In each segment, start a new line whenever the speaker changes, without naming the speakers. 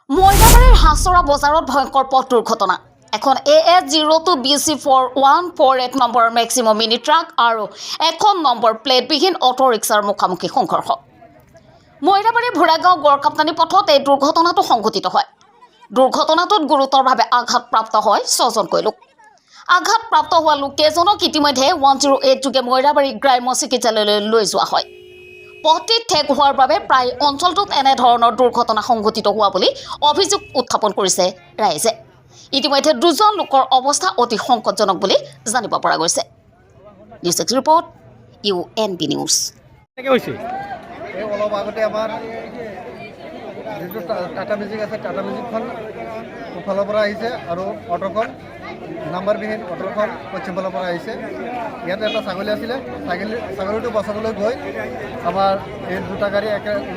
মইদাবাৰীৰ হাছৰা বজাৰত ভয়ংকৰ পথ দুৰ্ঘটনা। এখন AS02BC4148 নম্বৰৰ মেক্সিমাম মিনি ট্ৰাক আৰু এখন নম্বৰ প্লেটবিহীন অটো ৰিক্সাৰ মুখামুখি সংঘৰ্ষ। মইদাবাৰী ভোৰাগাঁও গড়কাপ্তানি পথত এই দুৰ্ঘটনাটো সংঘটিত হয়। দুৰ্ঘটনাটোত গুৰুতৰভাৱে আঘাতপ্ৰাপ্ত হয় 6জনকৈ লোক। আঘাতপ্ৰাপ্ত হোৱা লোককেইজনক ইতিমধ্যে 108 যোগে মইদাবাৰী গ্ৰাম্য চিকিৎসালয়লৈ লৈ যোৱা হয়। পথটিত ঠেক হোৱাৰ বাবে প্ৰায় অঞ্চলটোত এনেধৰণৰ দুৰ্ঘটনা সংঘটিত হোৱা বুলি অভিযোগ উত্থাপন কৰিছে ৰাইজে। ইতিমধ্যে 2জন লোকৰ অৱস্থা অতি সংকটজনক বুলি জানিব পৰা গৈছে। News x report UNB news.
অলপ আগতে আমাৰ যিটো টাটা মেজিক আছে, টাটা মেজিকখন সোঁফালৰ পৰা আহিছে আৰু অটোখন নাম্বাৰবিহীন অটোখন পশ্চিমফালৰ পৰা আহিছে। ইয়াতে এটা ছাগলী আছিলে, ছাগলীটো বচাবলৈ গৈ আমাৰ এই দুটা গাড়ী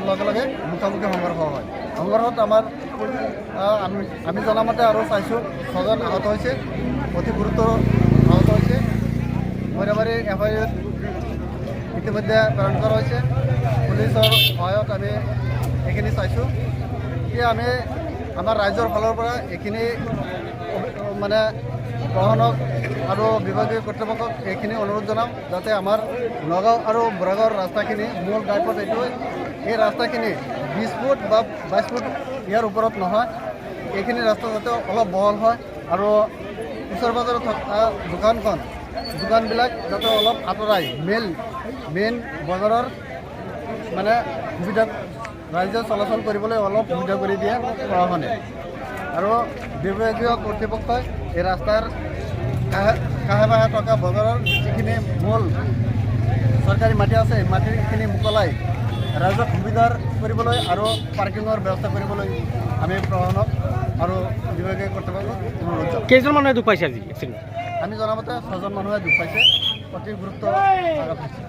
লগে লগে মুখামুখি সংঘৰ্ষ হয়। সংঘৰ্ষত আমাৰ আমি জনামতে আৰু চাইছোঁ 6জন আহত হৈছে, অতি গুৰুতৰ আহত হৈছে। মইদাবাৰী FIR ইতিমধ্যে প্ৰেৰণ কৰা হৈছে। পুলিচৰ সহায়ত আমি এইখিনি চাইছোঁ যে আমি আমাৰ ৰাইজৰ ফালৰ পৰা এইখিনি মানে প্ৰশাসনক আৰু বিভাগীয় কৰ্তৃপক্ষক এইখিনি অনুৰোধ জনাম যাতে আমাৰ নগাঁও আৰু বৰাগাঁৱৰ ৰাস্তাখিনি মূল ড্ৰাইভত এইটোৱে, এই ৰাস্তাখিনি 20 ফুট বা 22 ফুট ইয়াৰ ওপৰত নহয়। এইখিনি ৰাস্তা যাতে অলপ বহল হয় আৰু ওচৰ পাজৰত থকা দোকানবিলাক যাতে অলপ আঁতৰাই মেইন বজাৰৰ মানে সুবিধা ৰাইজে চলাচল কৰিবলৈ অলপ সুবিধা কৰি দিয়ে প্ৰশাসনে। আৰু বিভাগীয় কৰ্তৃপক্ষই এই ৰাস্তাৰ কাষে বাহে থকা বজাৰৰ যিখিনি মূল চৰকাৰী মাটি আছে, এই মাটিখিনি মোকলাই ৰাইজক সুবিধাৰ কৰিবলৈ আৰু পাৰ্কিঙৰ ব্যৱস্থা কৰিবলৈ আমি প্ৰশাসনক আৰু বিভাগীয় কৰ্তৃপক্ষক অনুৰোধ জনাওঁ।
কেইজন মানুহে দুখ পাইছে আজি?
আমি জনামতে 6জন মানুহে দুখ পাইছে, অতি গুৰুত্ব আঘাত হৈছে।